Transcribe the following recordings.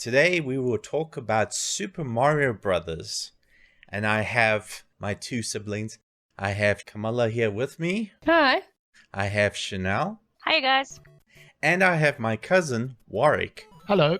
Today we will talk about Super Mario Brothers, and I have my two siblings. I have Camilla here with me. Hi. I have Chanel. Hi, guys. And I have my cousin, Warwick. Hello.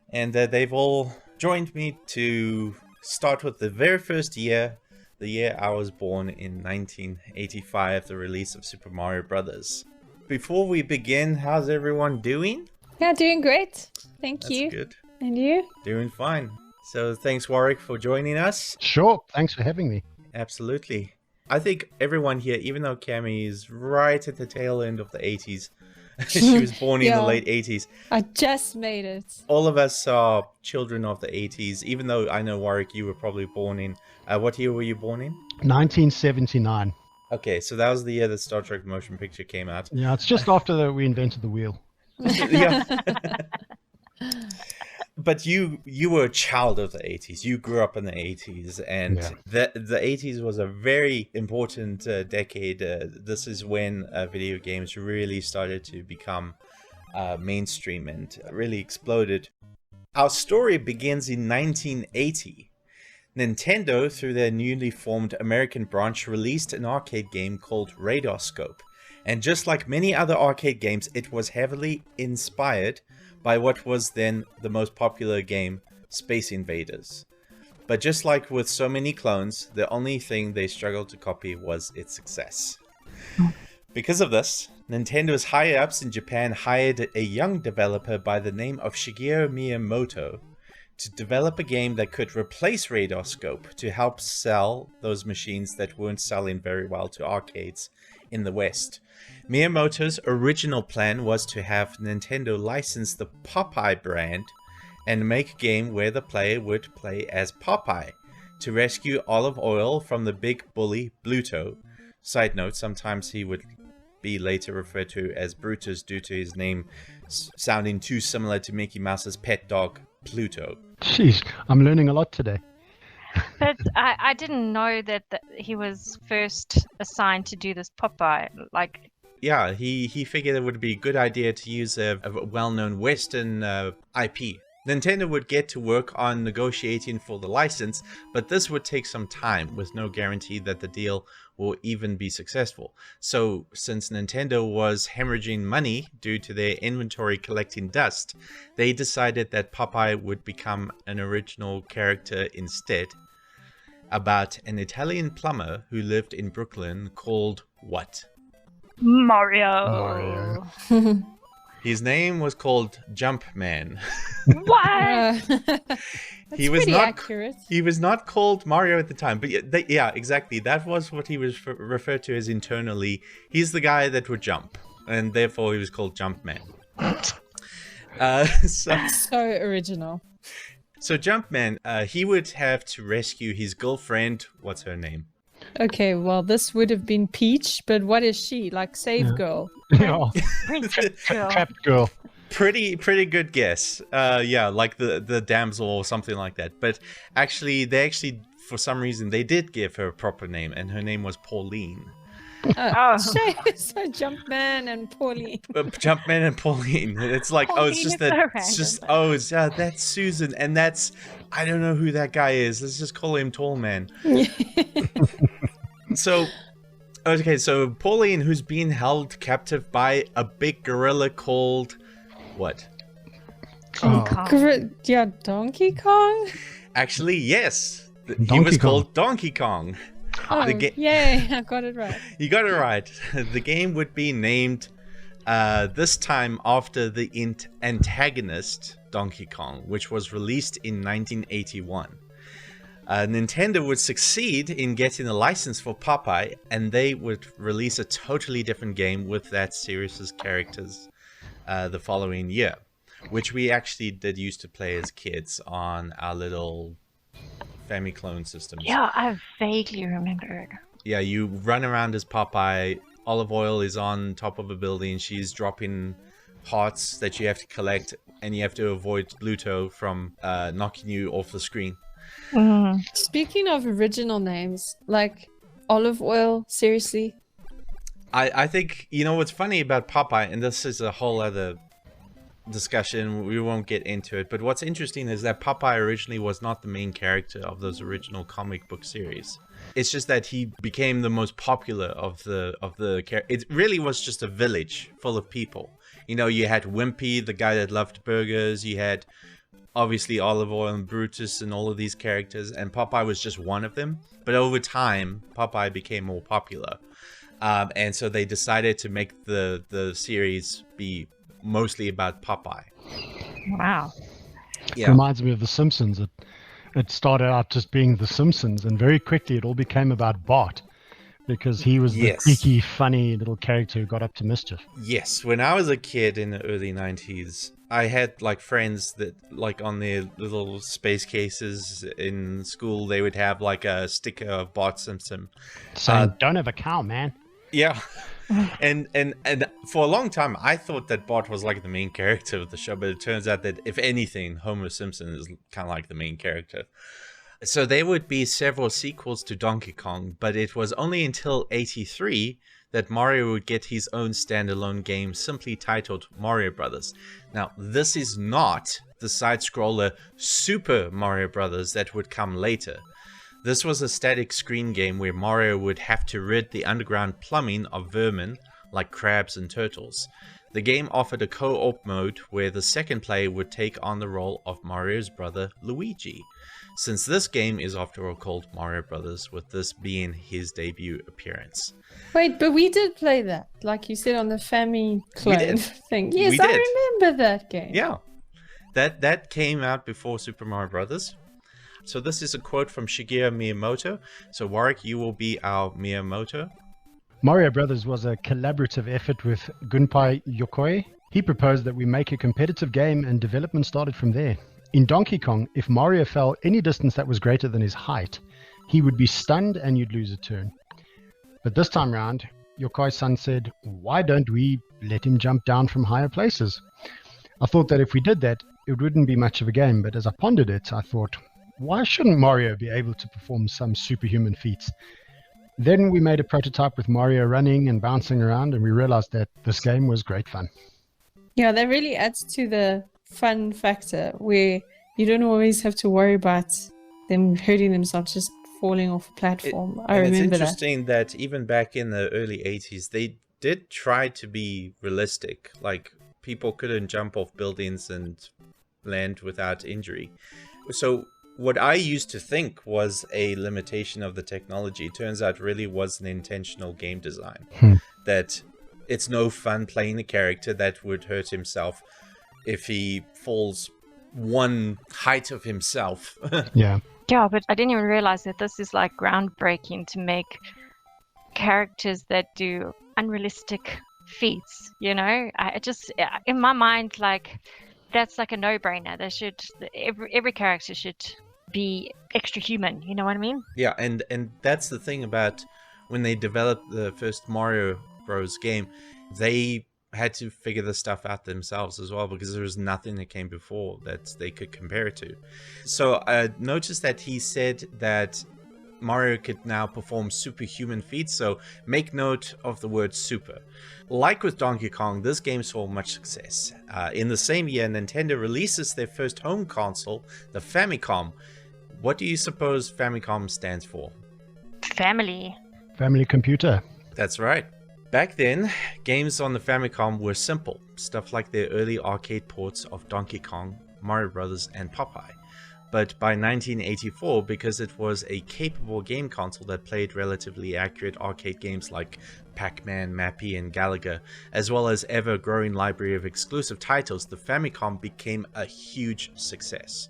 And they've all joined me to start with the very first year, the year I was born in 1985, the release of Super Mario Brothers. Before we begin, how's everyone doing? Yeah, doing great. Thank you. That's good. And you? Doing fine. So thanks, Warwick, for joining us. Sure. Thanks for having me. Absolutely. I think everyone here, even though Cammy is right at the tail end of the 80s, she was born in the late 80s. I just made it. All of us are children of the 80s, even though I know, Warwick, you were probably born in... what year were you born in? 1979. Okay, so that was the year the Star Trek motion picture came out. Yeah, it's just after we invented the wheel. Yeah. But you were a child of the 80s. You grew up in the 80s, and the 80s was a very important decade. This is when video games really started to become mainstream and really exploded. Our story begins in 1980. Nintendo, through their newly formed American branch, released an arcade game called Radarscope. And just like many other arcade games, it was heavily inspired by what was then the most popular game, Space Invaders. But just like with so many clones, the only thing they struggled to copy was its success. Because of this, Nintendo's higher-ups in Japan hired a young developer by the name of Shigeru Miyamoto to develop a game that could replace Radarscope to help sell those machines that weren't selling very well to arcades in the West. Miyamoto's original plan was to have Nintendo license the Popeye brand and make a game where the player would play as Popeye to rescue Olive Oil from the big bully Bluto. Side note, sometimes he would be later referred to as Brutus due to his name sounding too similar to Mickey Mouse's pet dog, Pluto. Jeez, I'm learning a lot today. But I didn't know that he was first assigned to do this Popeye. Yeah, he figured it would be a good idea to use a well-known Western IP. Nintendo would get to work on negotiating for the license, but this would take some time with no guarantee that the deal will even be successful. So, since Nintendo was hemorrhaging money due to their inventory collecting dust, they decided that Popeye would become an original character instead, about an Italian plumber who lived in Brooklyn called what? Mario. His name was called Jumpman. What? He was not accurate. He was not called Mario at the time, but yeah, exactly. That was what he was referred to as internally. He's the guy that would jump, and therefore he was called Jumpman. So original. So Jumpman, he would have to rescue his girlfriend. What's her name? Okay, well, this would have been Peach, but what is she? Like Save Girl? Yeah. Princess Girl. Trapped girl. Pretty good guess. Yeah, like the damsel or something like that. But actually, for some reason, they did give her a proper name, and her name was Pauline. Oh. So Jumpman and Pauline. Jumpman and Pauline. It's like, that's Susan, and I don't know who that guy is. Let's just call him Tall Man. So Pauline, who's being held captive by a big gorilla called what? King Kong. Yeah, Donkey Kong? Actually, yes. He Donkey was Kong. called Donkey Kong. Oh, yay, I got it right. You got it right. The game would be named this time after the antagonist Donkey Kong, which was released in 1981. Nintendo would succeed in getting a license for Popeye, and they would release a totally different game with that series' characters the following year, which we actually did used to play as kids on our little Famicom systems. Yeah, I vaguely remember. Yeah, you run around as Popeye. Olive Oil is on top of a building. She's dropping hearts that you have to collect, and you have to avoid Bluto from knocking you off the screen. Speaking of original names, like Olive Oil, seriously? I think, you know, what's funny about Popeye, and this is a whole other discussion. We won't get into it. But what's interesting is that Popeye originally was not the main character of those original comic book series. It's just that he became the most popular of the It really was just a village full of people. You know, you had Wimpy, the guy that loved burgers. You had obviously Olive Oyl and Brutus and all of these characters, and Popeye was just one of them. But over time, Popeye became more popular, and so they decided to make the series be mostly about Popeye. Wow. Yeah. Reminds me of The Simpsons. It started out just being The Simpsons, and very quickly it all became about Bart, because he was the creaky, funny little character who got up to mischief. Yes, when I was a kid in the early 90s, I had like friends that like on their little space cases in school, they would have like a sticker of Bart Simpson. Saying, don't have a cow, man. Yeah. And for a long time, I thought that Bart was like the main character of the show, but it turns out that if anything, Homer Simpson is kind of like the main character. So there would be several sequels to Donkey Kong, but it was only until 83 that Mario would get his own standalone game simply titled Mario Brothers. Now, this is not the side-scroller Super Mario Brothers that would come later. This was a static screen game where Mario would have to rid the underground plumbing of vermin like crabs and turtles. The game offered a co-op mode where the second player would take on the role of Mario's brother Luigi, since this game is after all called Mario Brothers, with this being his debut appearance. Wait, but we did play that, like you said, on the Famicom thing. Yes, I remember that game. Yeah, that came out before Super Mario Brothers. So this is a quote from Shigeru Miyamoto. So Warwick, you will be our Miyamoto. Mario Brothers was a collaborative effort with Gunpei Yokoi. He proposed that we make a competitive game, and development started from there. In Donkey Kong, if Mario fell any distance that was greater than his height, he would be stunned and you'd lose a turn. But this time round, Yokoi-san said, why don't we let him jump down from higher places? I thought that if we did that, it wouldn't be much of a game, but as I pondered it, I thought, why shouldn't Mario be able to perform some superhuman feats? Then we made a prototype with Mario running and bouncing around, and we realized that this game was great fun. Yeah, that really adds to the fun factor where you don't always have to worry about them hurting themselves, just falling off a platform. I remember that. It's interesting that even back in the early 80s, they did try to be realistic. Like, people couldn't jump off buildings and land without injury. So what I used to think was a limitation of the technology turns out really was an intentional game design. That it's no fun playing a character that would hurt himself if he falls one height of himself. Yeah. Yeah, but I didn't even realize that this is like groundbreaking to make characters that do unrealistic feats, you know? I just, in my mind, like, that's like a no-brainer. They should, every character should be extra human, you know what I mean? Yeah, and that's the thing about when they developed the first Mario Bros game, they had to figure this stuff out themselves as well, because there was nothing that came before that they could compare it to. So I noticed that he said that Mario could now perform superhuman feats, so make note of the word super. Like with Donkey Kong, this game saw much success. In the same year, Nintendo releases their first home console, the Famicom. What do you suppose Famicom stands for? Family. Family computer. That's right. Back then, games on the Famicom were simple, stuff like their early arcade ports of Donkey Kong, Mario Brothers, and Popeye. But by 1984, because it was a capable game console that played relatively accurate arcade games like Pac-Man, Mappy, and Galaga, as well as ever-growing library of exclusive titles, the Famicom became a huge success.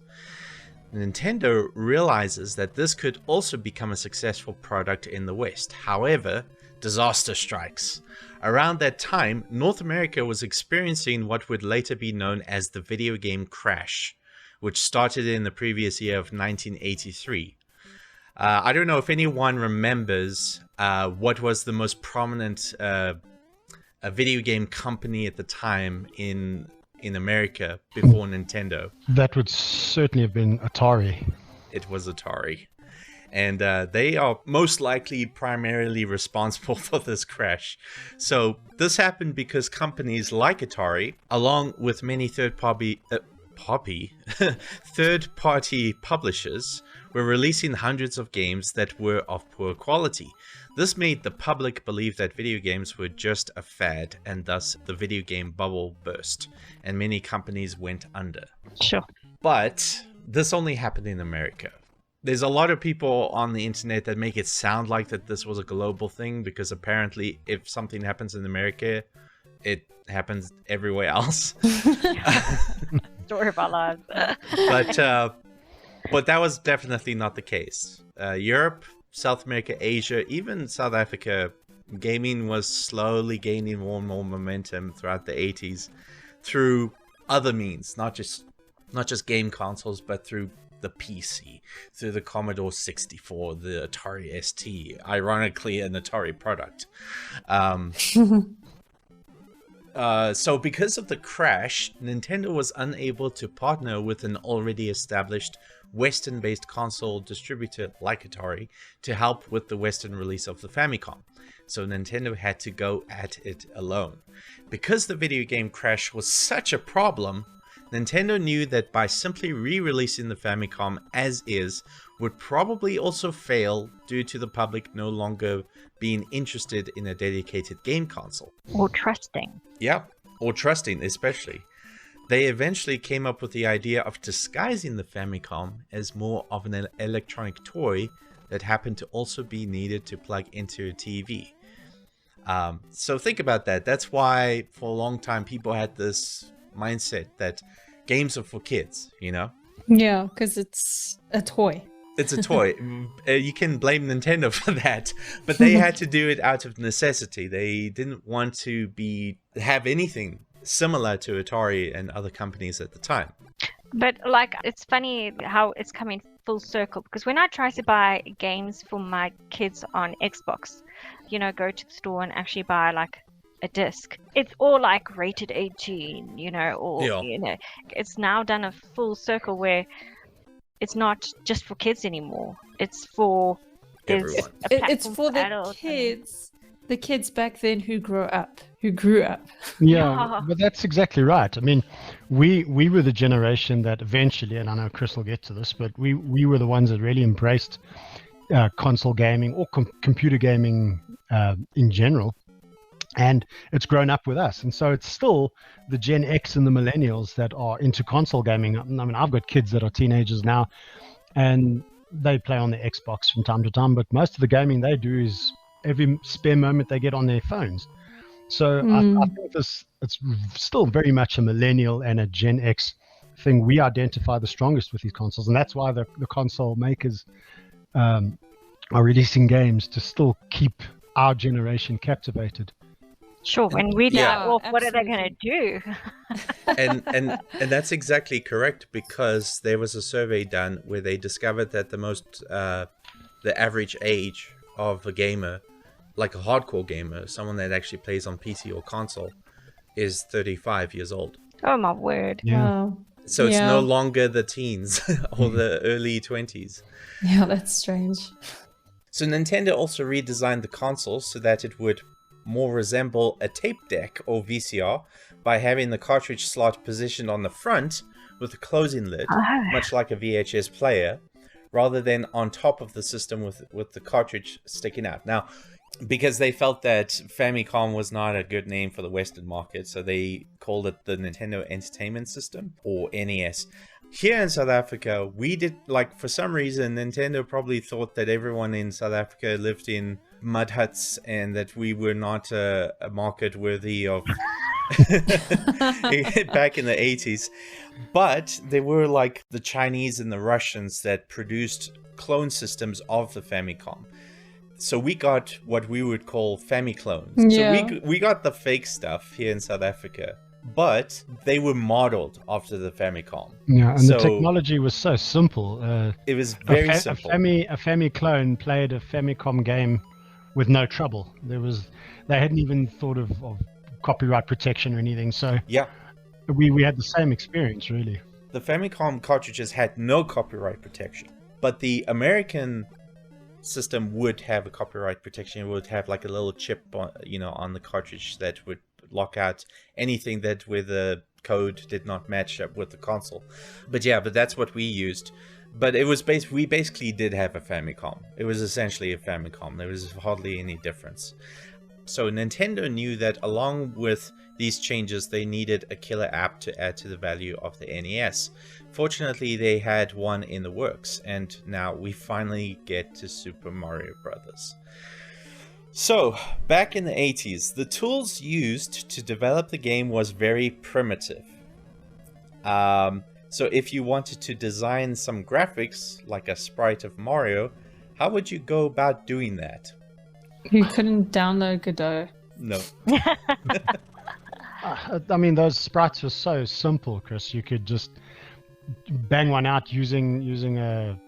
Nintendo realizes that this could also become a successful product in the West. However, disaster strikes. Around that time, North America was experiencing what would later be known as the video game crash, which started in the previous year of 1983. I don't know if anyone remembers what was the most prominent video game company at the time in America before Nintendo. That would certainly have been Atari. It was Atari. and they are most likely primarily responsible for this crash. So this happened because companies like Atari, along with many third-party publishers, were releasing hundreds of games that were of poor quality. This made the public believe that video games were just a fad, and thus the video game bubble burst, and many companies went under. Sure. But this only happened in America. There's a lot of people on the internet that make it sound like that this was a global thing, because apparently if something happens in America, it happens everywhere else. Story of our lives. But that was definitely not the case. Europe, South America, Asia, even South Africa, gaming was slowly gaining more and more momentum throughout the 80s through other means, not just game consoles, but through the PC, through the Commodore 64, the Atari ST, ironically an Atari product. So because of the crash, Nintendo was unable to partner with an already established Western-based console distributor like Atari to help with the Western release of the Famicom. So Nintendo had to go at it alone. Because the video game crash was such a problem, Nintendo knew that by simply re-releasing the Famicom as is would probably also fail due to the public no longer being interested in a dedicated game console. Or trusting. Yeah, or trusting especially. They eventually came up with the idea of disguising the Famicom as more of an electronic toy that happened to also be needed to plug into a TV. So think about that. That's why for a long time people had this mindset that games are for kids, you know? Yeah, because it's a toy. It's a toy. You can blame Nintendo for that, but they had to do it out of necessity. They didn't want to have anything similar to Atari and other companies at the time. But like, it's funny how it's coming full circle, because when I try to buy games for my kids on Xbox, you know, go to the store and actually buy like a disc, it's all like rated 18, you know, or Yeah. you know, it's now done a full circle where it's not just for kids anymore. It's for Everyone. It's for the adults kids. The kids back then who grew up. Yeah, Yeah. but that's exactly right. I mean, we were the generation that eventually, and I know Chris will get to this, but we were the ones that really embraced console gaming or computer gaming in general. And it's grown up with us. And so it's still the Gen X and the millennials that are into console gaming. I mean, I've got kids that are teenagers now, and they play on the Xbox from time to time, but most of the gaming they do is every spare moment they get on their phones. So I think it's still very much a millennial and a Gen X thing. We identify the strongest with these consoles, and that's why the console makers are releasing games to still keep our generation captivated. Sure, when we die Yeah, off, what are they absolutely. going to do? and that's exactly correct, because there was a survey done where they discovered that the average age of a gamer, like a hardcore gamer, someone that actually plays on PC or console, is 35 years old. Oh my word. Yeah. Wow. So it's Yeah. no longer the teens or the early 20s. Yeah, that's strange. So Nintendo also redesigned the console so that it would more resemble a tape deck or VCR by having the cartridge slot positioned on the front with a closing lid, much like a VHS player, rather than on top of the system with the cartridge sticking out. Now, because they felt that Famicom was not a good name for the Western market, so they called it the Nintendo Entertainment System, or NES. Here in South Africa, for some reason, Nintendo probably thought that everyone in South Africa lived in mud huts and that we were not a market worthy of back in the 80s. But there were like the Chinese and the Russians that produced clone systems of the Famicom. So we got what we would call Famiclones. Yeah. So we got the fake stuff here in South Africa, but they were modeled after the Famicom. Yeah, and So the technology was so simple. it was very a simple. A Famiclone played a Famicom game with no trouble. They hadn't even thought of copyright protection or anything. So Yeah. we had the same experience, really. The Famicom cartridges had no copyright protection, but the American system would have a copyright protection. It would have like a little chip on, on the cartridge that would lock out anything that where the code did not match up with the console. But that's what we used. But it was we basically did have a Famicom. It was essentially a Famicom. There was hardly any difference. So Nintendo knew that along with these changes, they needed a killer app to add to the value of the NES. Fortunately, they had one in the works, and now we finally get to Super Mario Brothers. So, back in the 80s, the tools used to develop the game was very primitive. So if you wanted to design some graphics, like a sprite of Mario, how would you go about doing that? You couldn't download Godot. No. I mean, those sprites were so simple, Chris. You could just bang one out using a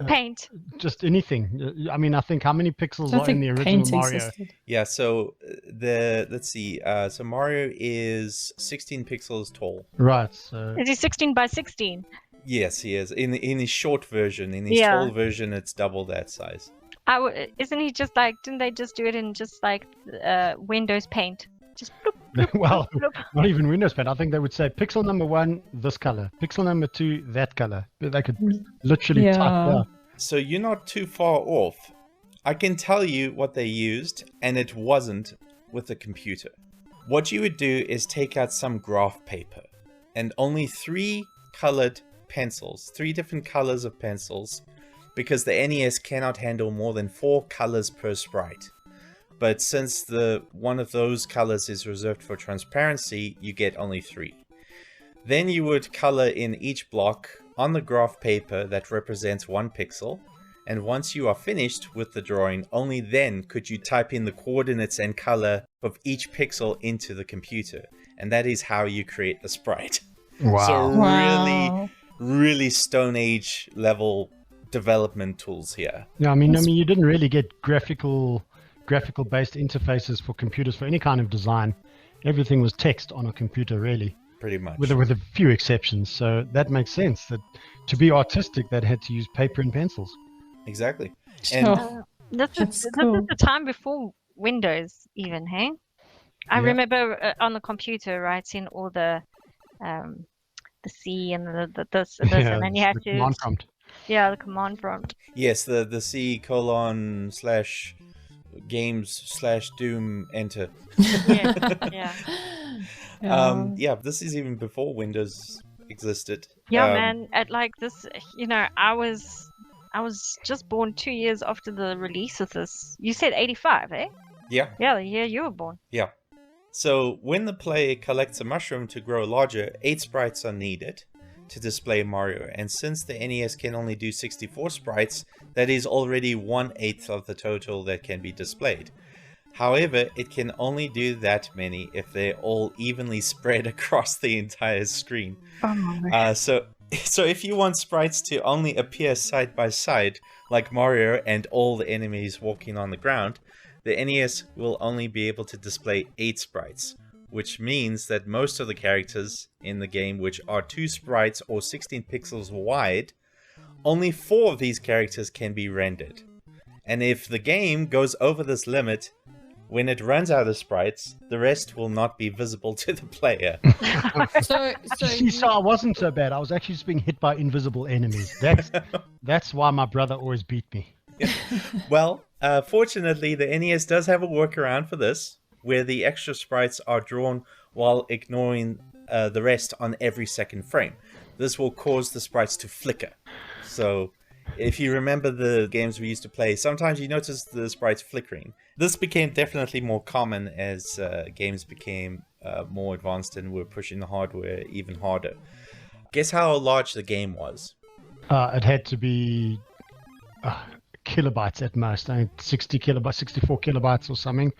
Paint. just anything. I mean, I think how many pixels I are in think the original Paint Mario? existed. Yeah, so let's see. So Mario is 16 pixels tall. Right. So Is he 16 by 16? Yes, he is. In his short version, in his Yeah. tall version, it's double that size. Isn't he just like? Didn't they just do it in just like Windows Paint? Just bloop, well, bloop. not even Windows Paint. I think they would say pixel number 1 this color, pixel number 2 that color. But they could literally type Yeah. out. So you're not too far off. I can tell you what they used, and it wasn't with the computer. What you would do is take out some graph paper, and only 3 colored pencils, 3 different colors of pencils, because the NES cannot handle more than 4 colors per sprite. But since one of those colors is reserved for transparency, you get only 3. Then you would color in each block on the graph paper that represents 1 pixel, and once you are finished with the drawing, only then could you type in the coordinates and color of each pixel into the computer. And that is how you create a sprite. Wow. So Wow. really Stone Age level development tools here. Yeah, I mean, you didn't really get graphical-based interfaces for computers for any kind of design. Everything was text on a computer, really, Pretty much. with a few exceptions. So that makes sense. That to be artistic, they had to use paper and pencils. Exactly. And Sure. This That's is cool. the time before Windows, even. Hey, I Yeah. remember on the computer writing all the C and the this and this, and then you have the to command prompt. the command prompt. yes, the C : /games/ doom enter. Yeah. Yeah, this is even before Windows existed. Yeah, man. At like this, I was just born 2 years after the release of this. You said 85, eh? Yeah. Yeah, the year you were born. Yeah. So when the player collects a mushroom to grow larger, 8 sprites are needed to display Mario. And since the NES can only do 64 sprites, that is already 1/8 of the total that can be displayed. However, it can only do that many if they're all evenly spread across the entire screen. So if you want sprites to only appear side by side, like Mario and all the enemies walking on the ground, the NES will only be able to display 8 sprites, which means that most of the characters in the game, which are 2 sprites or 16 pixels wide, only 4 of these characters can be rendered. And if the game goes over this limit, when it runs out of sprites, the rest will not be visible to the player. So I wasn't so bad. I was actually just being hit by invisible enemies. That's why my brother always beat me. Well, fortunately, the NES does have a workaround for this, where the extra sprites are drawn while ignoring the rest on every second frame. This will cause the sprites to flicker. So if you remember the games we used to play, sometimes you notice the sprites flickering. This became definitely more common as games became more advanced and were pushing the hardware even harder. Guess how large the game was? It had to be kilobytes at most. I think 60 kilobytes, 64 kilobytes or something.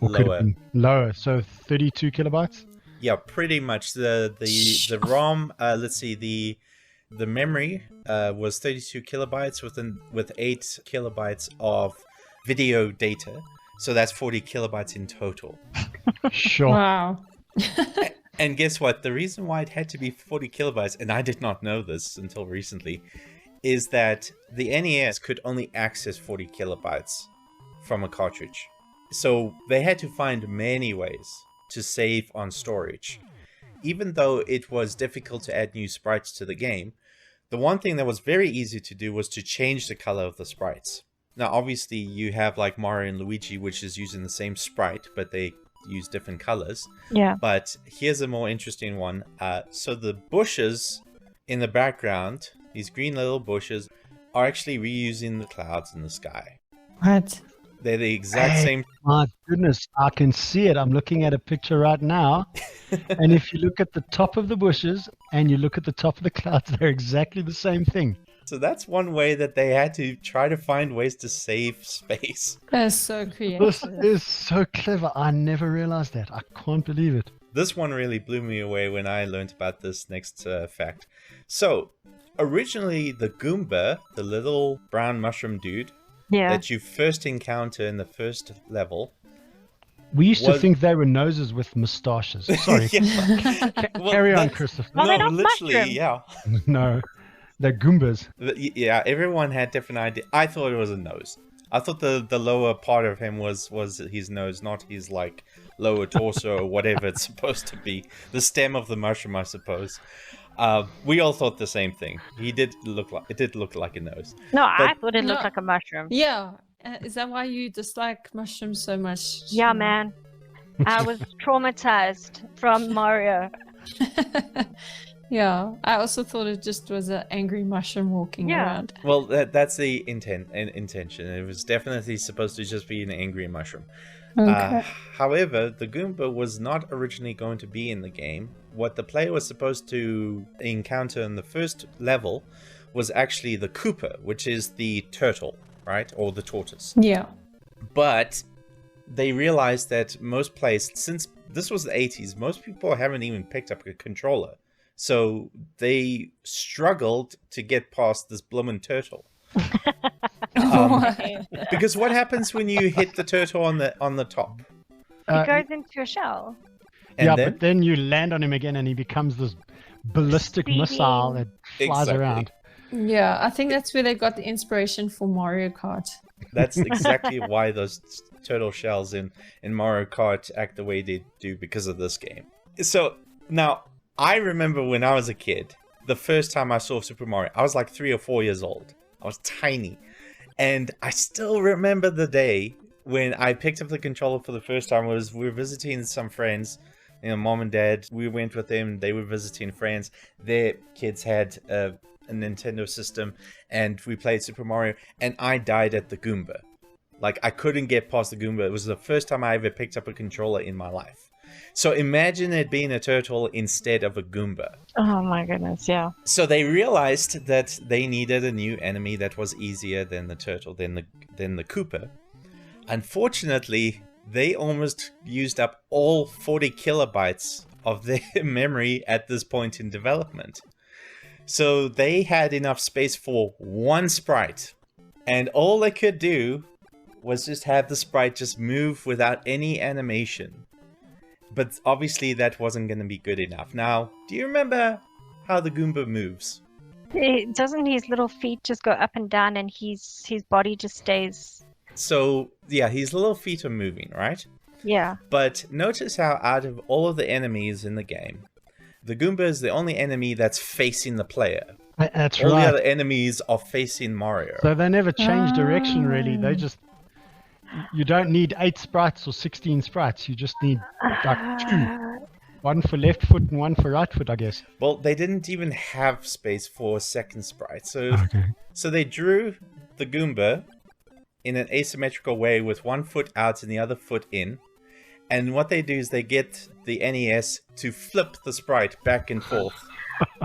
Or could have been lower. So 32 kilobytes? Yeah, pretty much. The ROM, let's see, the memory was 32 kilobytes with 8 kilobytes of video data. So that's 40 kilobytes in total. Sure. Wow. And guess what? The reason why it had to be 40 kilobytes, and I did not know this until recently, is that the NES could only access 40 kilobytes from a cartridge. So they had to find many ways to save on storage. Even though it was difficult to add new sprites to the game, the one thing that was very easy to do was to change the color of the sprites. Now, obviously, you have like Mario and Luigi, which is using the same sprite, but they use different colors. Yeah. But here's a more interesting one. So the bushes in the background, these green little bushes, are actually reusing the clouds in the sky. What? They're the exact Hey, same. My goodness, I can see it. I'm looking at a picture right now. And if you look at the top of the bushes and you look at the top of the clouds, they're exactly the same thing. So that's one way that they had to try to find ways to save space. That's so This creative. is so clever. I never realized that. I can't believe it. This one really blew me away when I learned about this next fact. So, originally the Goomba, the little brown mushroom dude Yeah. that you first encounter in the first level. We used to Was- think they were noses with moustaches. Sorry. Yeah. Well, Carry on, that's- Christopher. Well, they're No, not literally, mushrooms. yeah. No, they're Goombas. Yeah, everyone had different ideas. I thought it was a nose. I thought the lower part of him was his nose, not his like lower torso or whatever it's supposed to be. The stem of the mushroom, I suppose. We all thought the same thing. It did look like a nose. No, I But- thought it looked No. like a mushroom. Yeah. Is that why you dislike mushrooms so much? Yeah, man. I was traumatized from Mario. Yeah. I also thought it just was an angry mushroom walking Yeah. around. Well, that's the intention. It was definitely supposed to just be an angry mushroom. Okay. However, the Goomba was not originally going to be in the game. What the player was supposed to encounter in the first level was actually the Koopa, which is the turtle, right? Or the tortoise. Yeah. But they realized that most players, since this was the 80s, most people haven't even picked up a controller. So they struggled to get past this bloomin' turtle. Because what happens when you hit the turtle on the top? It goes into a shell. And yeah, then but then you land on him again and he becomes this ballistic Speeding. missile that flies Exactly. around. Yeah, I think that's where they got the inspiration for Mario Kart. that's exactly why those turtle shells in Mario Kart act the way they do, because of this game. So now I remember when I was a kid, the first time I saw Super Mario, I was like 3 or 4 years old. I was tiny. And I still remember the day when I picked up the controller for the first time. We were visiting some friends, mom and dad. We went with them. They were visiting friends. Their kids had a Nintendo system, and we played Super Mario, and I died at the Goomba. Like, I couldn't get past the Goomba. It was the first time I ever picked up a controller in my life. So imagine it being a turtle instead of a Goomba. Oh my goodness, yeah. So they realized that they needed a new enemy that was easier than the turtle, than the Koopa. Unfortunately, they almost used up all 40 kilobytes of their memory at this point in development. So they had enough space for one sprite, and all they could do was just have the sprite just move without any animation. But obviously that wasn't going to be good enough. Now, do you remember how the Goomba moves? Doesn't his little feet just go up and down and his body just stays... So, yeah, his little feet are moving, right? Yeah. But notice how out of all of the enemies in the game, the Goomba is the only enemy that's facing the player. That's All the right. other enemies are facing Mario. So they never change direction, really. They just... You don't need 8 sprites or 16 sprites. You just need like 2. One for left foot and one for right foot, I guess. Well, they didn't even have space for a second sprite. So, Okay. so they drew the Goomba in an asymmetrical way with one foot out and the other foot in. And what they do is they get the NES to flip the sprite back and forth.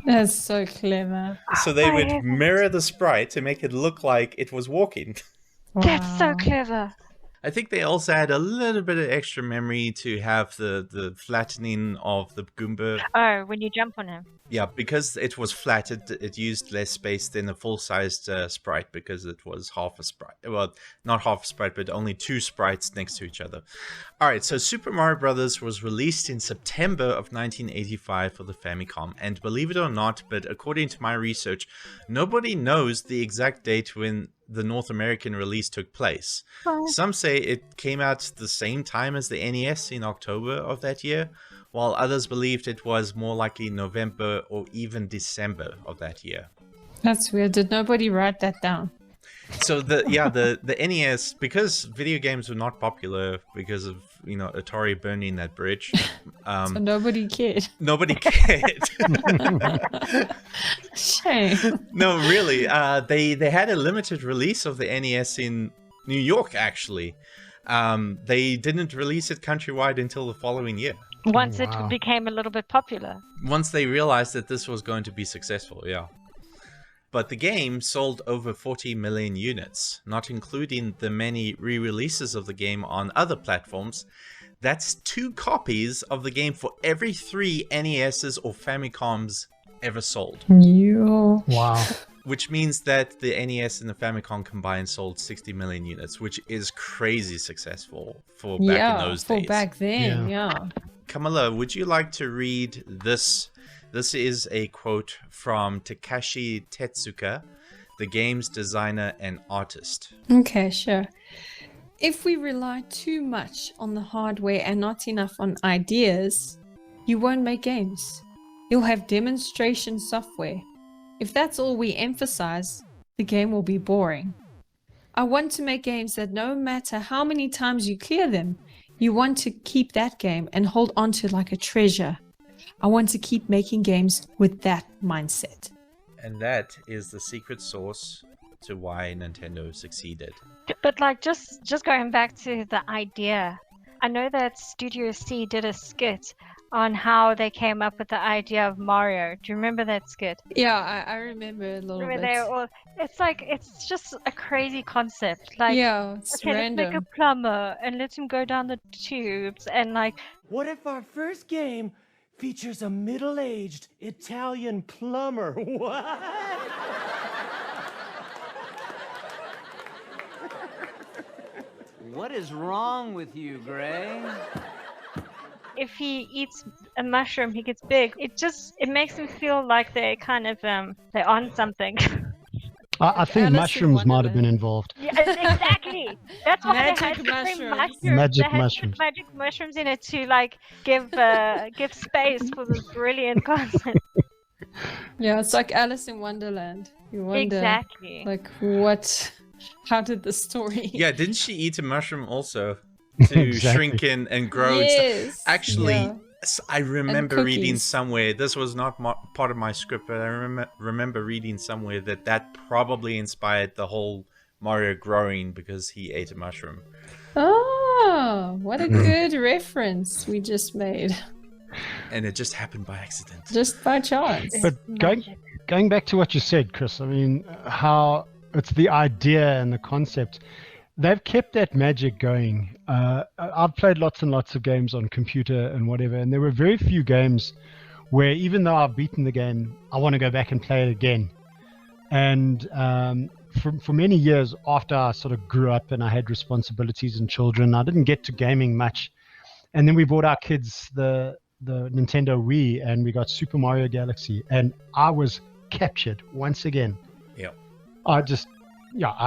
That's so clever. So they would mirror the sprite to make it look like it was walking. That's so Wow. clever. I think they also had a little bit of extra memory to have the flattening of the Goomba. Oh, when you jump on him. Yeah, because it was flat, it used less space than a full-sized sprite, because it was half a sprite. Well, not half a sprite, but only 2 sprites next to each other. All right, so Super Mario Bros. Was released in September of 1985 for the Famicom. And believe it or not, but according to my research, nobody knows the exact date when the North American release took place. Oh. Some say it came out the same time as the NES in October of that year, while others believed it was more likely November or even December of that year. That's weird. Did nobody write that down? So the NES, because video games were not popular because of Atari burning that bridge. So nobody cared. Nobody cared. Shame. No, really. They had a limited release of the NES in New York. Actually, they didn't release it countrywide until the following year. Once Wow. it became a little bit popular. Once they realized that this was going to be successful, yeah. But the game sold over 40 million units, not including the many re-releases of the game on other platforms. That's 2 copies of the game for every 3 NESs or Famicoms ever sold. You. Wow. Which means that the NES and the Famicom combined sold 60 million units, which is crazy successful for back in those for days. back then, yeah. Kamala, would you like to read this? This is a quote from Takashi Tetsuka, the game's designer and artist. Okay, sure. If we rely too much on the hardware and not enough on ideas, you won't make games. You'll have demonstration software. If that's all we emphasize, the game will be boring. I want to make games that no matter how many times you clear them, you want to keep that game and hold on to it like a treasure. I want to keep making games with that mindset. And that is the secret sauce to why Nintendo succeeded. But like just going back to the idea, I know that Studio C did a skit on how they came up with the idea of Mario. Do you remember that skit? Yeah, I remember a little Remember bit. they were all, it's just a crazy concept. Like, Yeah, it's okay, let's make a random. plumber and let him go down the tubes and like, What if our first game features a middle-aged Italian plumber? What? What is wrong with you, Gray? if he eats a mushroom, he gets big. It makes him feel like they're kind of they're on something. I think Alice in mushrooms might have been Wonderland. involved. Yeah, exactly. That's why Magic they had to bring mushrooms. mushrooms. Magic They had to mushrooms. put magic mushrooms in it to like give space for this brilliant concept. Yeah, it's like Alice in Wonderland. You wonder, Exactly. like, what? How did the story? Yeah, didn't she eat a mushroom also to Exactly. shrink in and grow? and stuff? Yes. Actually, yeah. I remember reading cookies. somewhere, this was not part of my script, but I remember reading somewhere that probably inspired the whole Mario growing because he ate a mushroom. Oh, what a good reference we just made. And it just happened by accident. Just by chance. But going back to what you said, Chris, I mean, how it's the idea and the concept. They've kept that magic going. I've played lots and lots of games on computer and whatever, and there were very few games where even though I've beaten the game, I want to go back and play it again. And for many years after I sort of grew up and I had responsibilities and children, I didn't get to gaming much. And then we bought our kids the Nintendo Wii, and we got Super Mario Galaxy, and I was captured once again. Yeah. I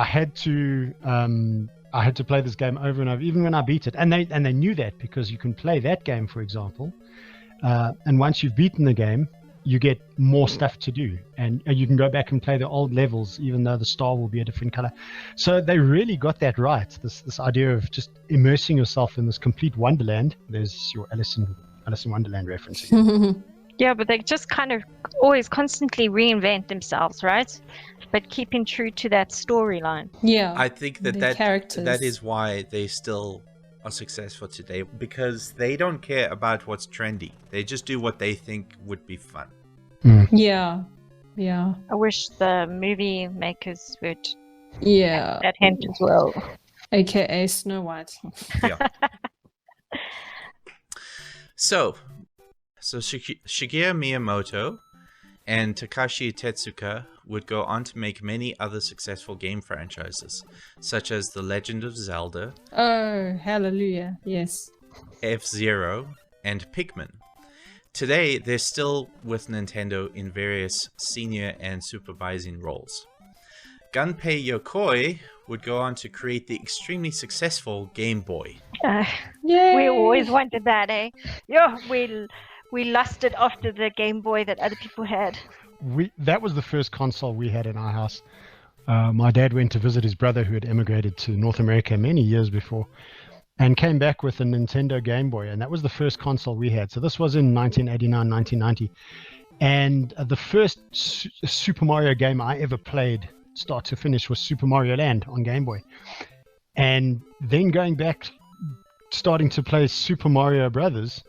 had to play this game over and over, even when I beat it. And they knew that because you can play that game, for example, and once you've beaten the game, you get more stuff to do, and you can go back and play the old levels, even though the star will be a different color. So they really got that right. This idea of just immersing yourself in this complete wonderland. There's your Alice in Wonderland reference. Yeah, but they just kind of always constantly reinvent themselves, right? But keeping true to that storyline. Yeah. I think the characters. that is why they still are successful today, because they don't care about what's trendy. They just do what they think would be fun. Yeah. Yeah. I wish the movie makers would Yeah. that hint as well. AKA Snow White. Yeah. So Shigeru Miyamoto and Takashi Tezuka would go on to make many other successful game franchises, such as The Legend of Zelda, Oh, hallelujah. Yes. F-Zero, and Pikmin. Today, they're still with Nintendo in various senior and supervising roles. Gunpei Yokoi would go on to create the extremely successful Game Boy. Yay! We always wanted that, eh? Yeah, we lusted after the Game Boy that other people had. That was the first console we had in our house. My dad went to visit his brother who had emigrated to North America many years before and came back with a Nintendo Game Boy, and that was the first console we had. So this was in 1989, 1990. And the first Super Mario game I ever played, start to finish, was Super Mario Land on Game Boy. And then going back, starting to play Super Mario Brothers,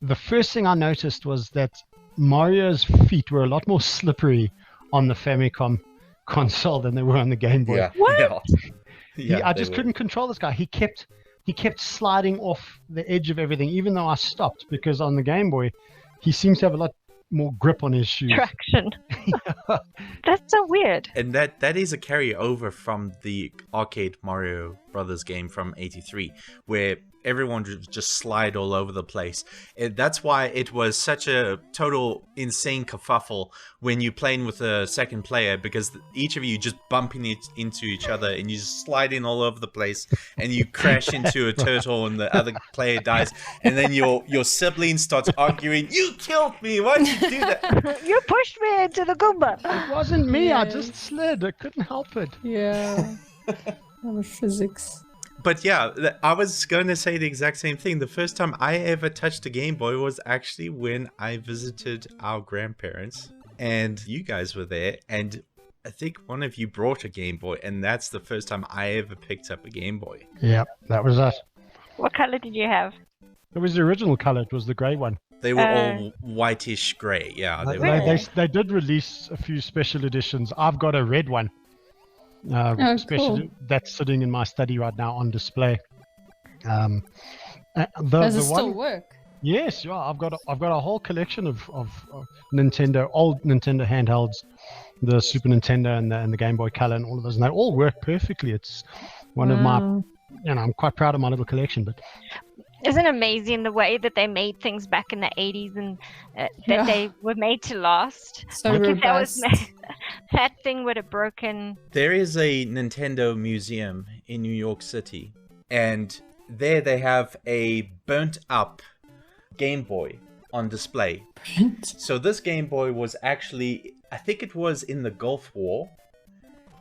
the first thing I noticed was that Mario's feet were a lot more slippery on the Famicom console than they were on the Game Boy. Yeah. What? Yeah, I just couldn't control this guy. He kept sliding off the edge of everything, even though I stopped, because on the Game Boy, he seems to have a lot more grip on his shoes. Traction. That's so weird. And that is a carryover from the arcade Mario Brothers game from '83, where everyone just slide all over the place. That's why it was such a total insane kerfuffle when you're playing with a second player, because each of you just bumping it into each other and you just slide in all over the place and you crash into a turtle and the other player dies, and then your sibling starts arguing, "You killed me, why did you do that?" You pushed me into the Goomba. It wasn't me. I Yes. just slid. I couldn't help it. Yeah. The physics. But yeah, I was going to say the exact same thing. The first time I ever touched a Game Boy was actually when I visited our grandparents, and you guys were there, and I think one of you brought a Game Boy, and that's the first time I ever picked up a Game Boy. Yeah, that was us. What color did you have? It was the original color. It was the grey one. They were all whitish grey. Yeah, they were. Really? They did release a few special editions. I've got a red one. Cool. That's sitting in my study right now on display. Does The it still one, work? yes, yeah, I've got a whole collection of Nintendo, old Nintendo handhelds, the Super Nintendo and the Game Boy Color and all of those, and they all work perfectly. It's one of my, Wow. I'm quite proud of my little collection. But Isn't it amazing the way that they made things back in the 80s and that Yeah. they were made to last? So Like, if that was robust. that thing would have broken. There is a Nintendo museum in New York City, and there they have a burnt up Game Boy on display. So this Game Boy was actually, I think it was in the Gulf War,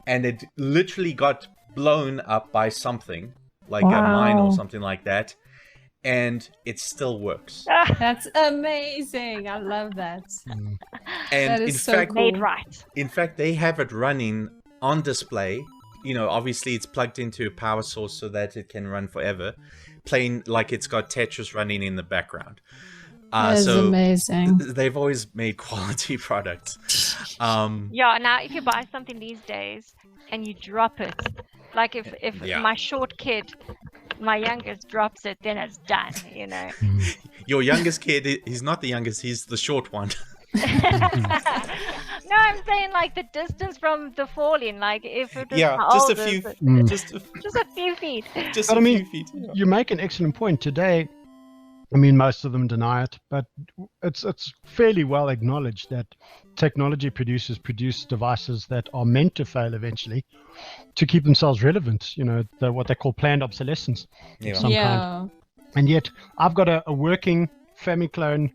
and it literally got blown up by something, like a mine or Wow. something like that, and it still works. That's amazing. I love that. And That in is so fact, cool. Made right. in fact, they have it running on display. You know, obviously it's plugged into a power source so that it can run forever, playing like it's got Tetris running in the background. That is So amazing. they've always made quality products. Yeah, now if you buy something these days and you drop it, like if Yeah. my short kid, my youngest, drops it, then it's done, you know. Your youngest kid, he's not the youngest, he's the short one. No, I'm saying like the distance from the falling, like if it was Yeah, my just a oldest, few, just just a few feet. just But a I mean, few feet. you make an excellent point today. I mean, most of them deny it, but it's fairly well acknowledged that technology producers produce devices that are meant to fail eventually to keep themselves relevant. You know, what they call planned obsolescence Yeah. of some kind. Yeah. And yet, I've got a working Famiclone,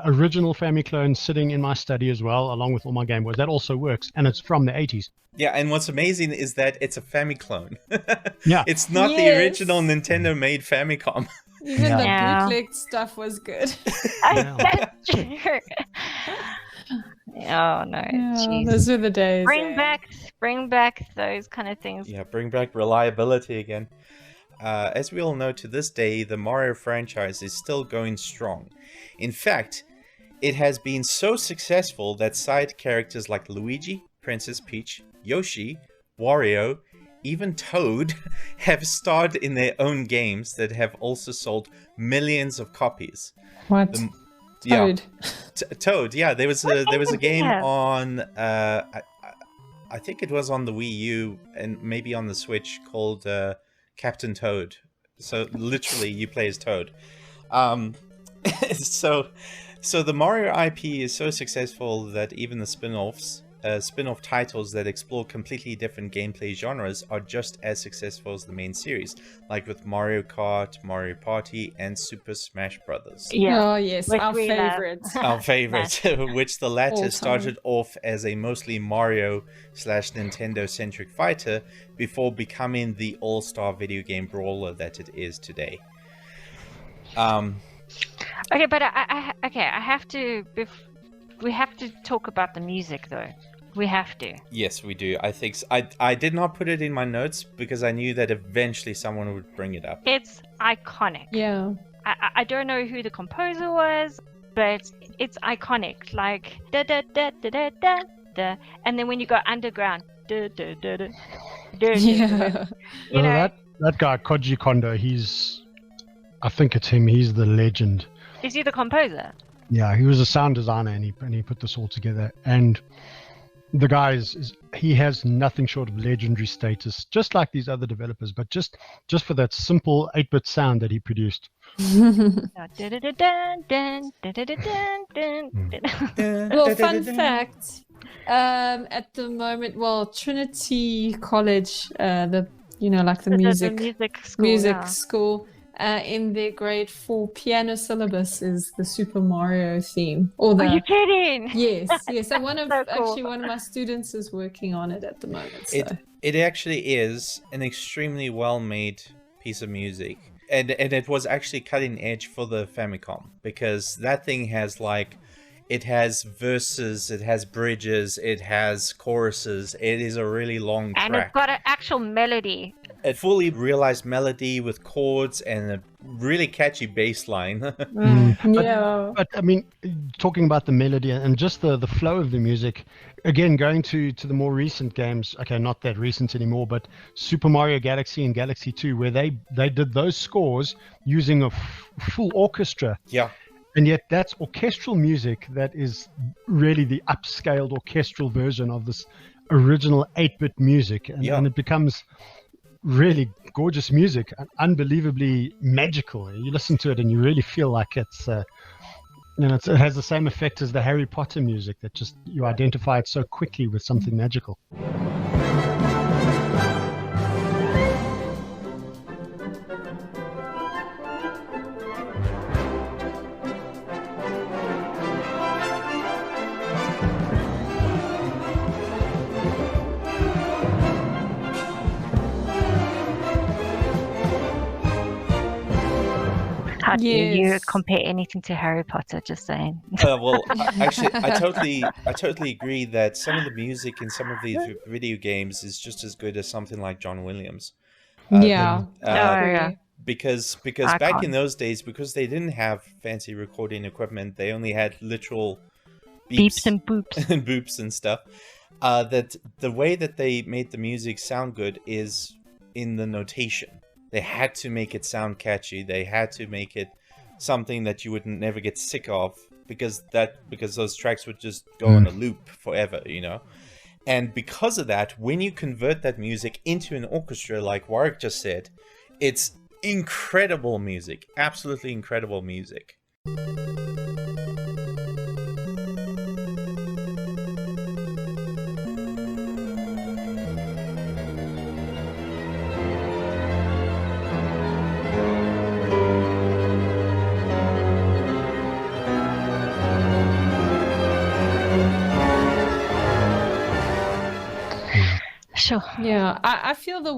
original Famiclone sitting in my study as well, along with all my Game Boys. That also works, and it's from the 80s. Yeah, and what's amazing is that it's a Famiclone. Yeah. It's not the Yes. original Nintendo-made Famicom. Even Yeah. the Yeah. bootleg stuff was good. Yeah. That's true. Oh no, Yeah, jeez. those were the days. Bring back those kind of things. Yeah, bring back reliability again. As we all know, to this day, the Mario franchise is still going strong. In fact, it has been so successful that side characters like Luigi, Princess Peach, Yoshi, Wario, even Toad have starred in their own games that have also sold millions of copies. What? Yeah, Toad. Toad. Yeah, there was a game Yeah. on I think it was on the Wii U and maybe on the Switch called Captain Toad. So literally, you play as Toad. So the Mario IP is so successful that even the spin-off titles that explore completely different gameplay genres are just as successful as the main series, like with Mario Kart, Mario Party, and Super Smash Brothers. Yeah. Oh, yes, Which our we love. favorite. Our favorite, which the latter All-time. started off as a mostly Mario/Nintendo-centric fighter before becoming the all-star video game brawler that it is today. Okay, but I have to. We have to talk about the music, though. We have to. Yes, we do. I think I did not put it in my notes because I knew that eventually someone would bring it up. It's iconic. Yeah. I don't know who the composer was, but it's iconic. Like da da da da da da da, and then when you go underground, da da da da. Yeah. You know, That guy Koji Kondo, I think it's him. He's the legend. is he the composer? Yeah, he was a sound designer, and he put this all together. And the guy he has nothing short of legendary status, just like these other developers. But just for that simple 8-bit sound that he produced. Well, fun fact, at the moment, Trinity College, the music school, in their grade 4 piano syllabus is the Super Mario theme. Are you kidding? Yes. And one of So cool. one of my students is working on it at the moment. So. It actually is an extremely well-made piece of music. And it was actually cutting edge for the Famicom, because that thing has it has verses, it has bridges, it has choruses. It is a really long track. And it's got an actual melody. A fully realized melody with chords and a really catchy bass line. Yeah. But I mean, talking about the melody and just the flow of the music, again, going to the more recent games, okay, not that recent anymore, but Super Mario Galaxy and Galaxy 2, where they did those scores using a full orchestra. Yeah. And yet that's orchestral music that is really the upscaled orchestral version of this original 8-bit music. And it becomes really gorgeous music, and unbelievably magical. You listen to it and you really feel like it's, it has the same effect as the Harry Potter music, that just you identify it so quickly with something magical. How do you Yes. compare anything to Harry Potter? Just saying. Well, actually, I totally agree that some of the music in some of these video games is just as good as something like John Williams. Yeah. yeah. Because I back can't. in those days, because they didn't have fancy recording equipment, they only had literal Beeps and boops. and boops and stuff. That the way that they made the music sound good is in the notation. They had to make it sound catchy. They had to make it something that you would never get sick of, because those tracks would just go on a loop forever, And because of that, when you convert that music into an orchestra, like Warwick just said, it's incredible music. Absolutely incredible music. Sure. Yeah, I feel that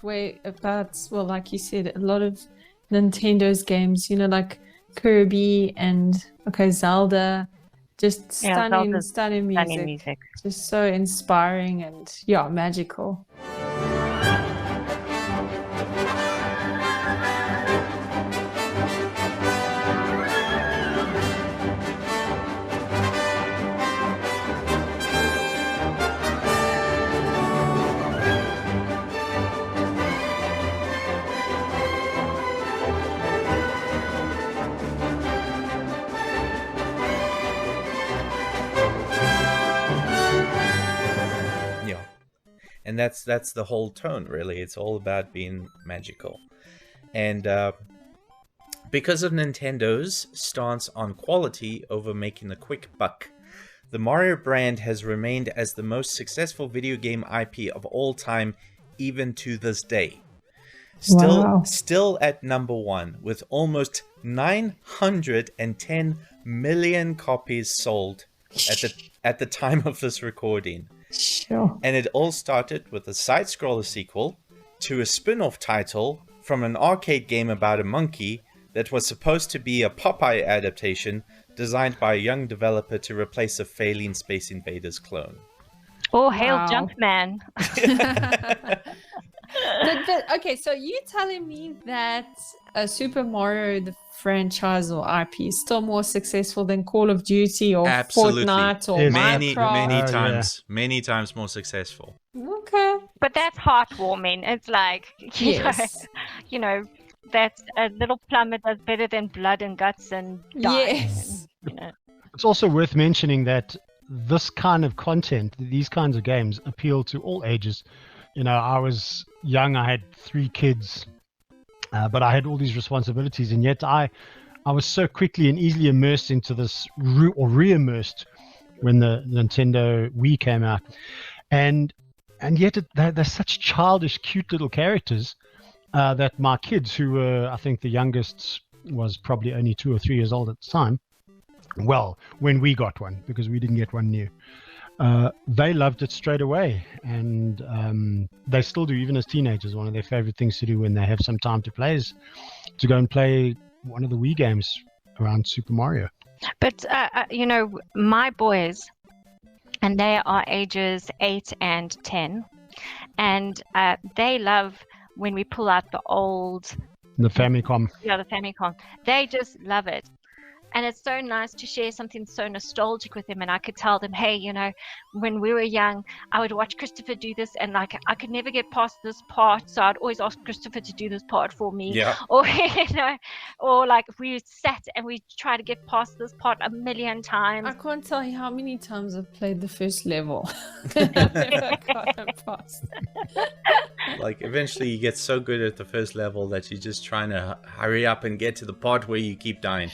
way about, like you said, a lot of Nintendo's games, like Kirby and Zelda, just stunning music. Stunning music. Just so inspiring and magical. and that's the whole tone, really. It's all about being magical. And because of Nintendo's stance on quality over making a quick buck, the Mario brand has remained as the most successful video game IP of all time, even to this day. Still at number 1, with almost 910 million copies sold at the time of this recording. Sure. And it all started with a side-scroller sequel to a spin-off title from an arcade game about a monkey that was supposed to be a Popeye adaptation designed by a young developer to replace a failing Space Invaders clone. Oh, hail Wow. Jumpman. Okay, so you telling me that Super Mario, the franchise or IP, is still more successful than Call of Duty or Absolutely. Fortnite or Yes. Minecraft? Many times more successful. Okay. But that's heartwarming. It's like, Yes. you know, that's a little plumber does better than blood and guts and dying. Yes. You know. It's also worth mentioning that this kind of content, these kinds of games, appeal to all ages. You know, I was young, I had 3 kids, but I had all these responsibilities, and yet I was so quickly and easily immersed into this, re-immersed when the Nintendo Wii came out. And yet they're such childish, cute little characters that my kids, who were, I think the youngest was probably only 2 or 3 years old at the time, well, when we got one, because we didn't get one new, they loved it straight away. And they still do, even as teenagers. One of their favorite things to do when they have some time to play is to go and play one of the Wii games around Super Mario. But, you know, my boys, and they are ages 8 and 10, and they love when we pull out the old, The Famicom. the Famicom. They just love it. And it's so nice to share something so nostalgic with them. And I could tell them, hey, you know, when we were young, I would watch Christopher do this, and like I could never get past this part, so I'd always ask Christopher to do this part for me. Yeah. Or, you know, or like we sat and we tried to get past this part a million times. I can't tell you how many times I've played the first level. I've never gotten past. Like, eventually you get so good at the first level that you're just trying to hurry up and get to the part where you keep dying.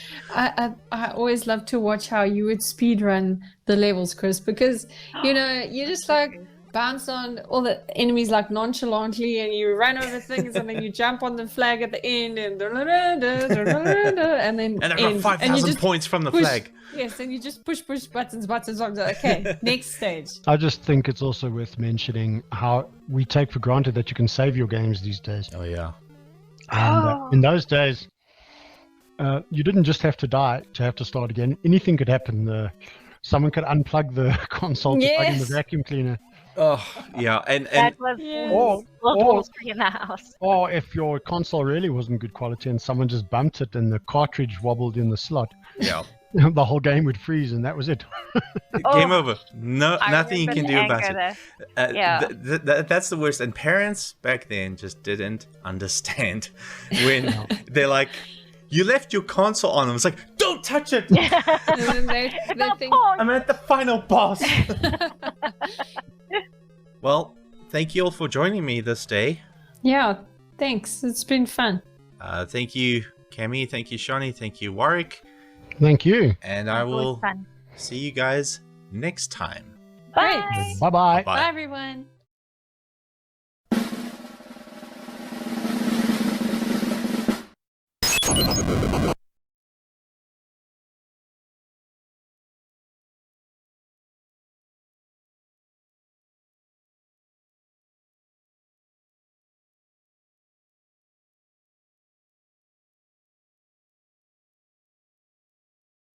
I always love to watch how you would speedrun the levels, Chris, because, you know, you just like bounce on all the enemies like nonchalantly, and you run over things, and then you jump on the flag at the end, and then And I got end. And you 5,000 just points from the push- flag. Yes, and you just push buttons. Okay, next stage. I just think it's also worth mentioning how we take for granted that you can save your games these days. Oh, yeah. And in those days, you didn't just have to die to have to start again. Anything could happen. Someone could unplug the console to plug in the Yes. vacuum cleaner. Oh, yeah. And That was Yes. World Or- War III in the house. Or if your console really wasn't good quality and someone just bumped it and the cartridge wobbled in the slot, yeah. the whole game would freeze and that was it. Game over. No, I nothing you can remember do the about anger it. there. Yeah. That's the worst. And parents back then just didn't understand when they're like, you left your console on. I was like, don't touch it. And then they think, I'm at the final boss. Well, thank you all for joining me this day. yeah, thanks. It's been fun. Thank you, Cami. Thank you, Shawnee. Thank you, Warwick. Thank you. And I Always will fun. see you guys next time. Bye. Great. Bye-bye. Bye, everyone.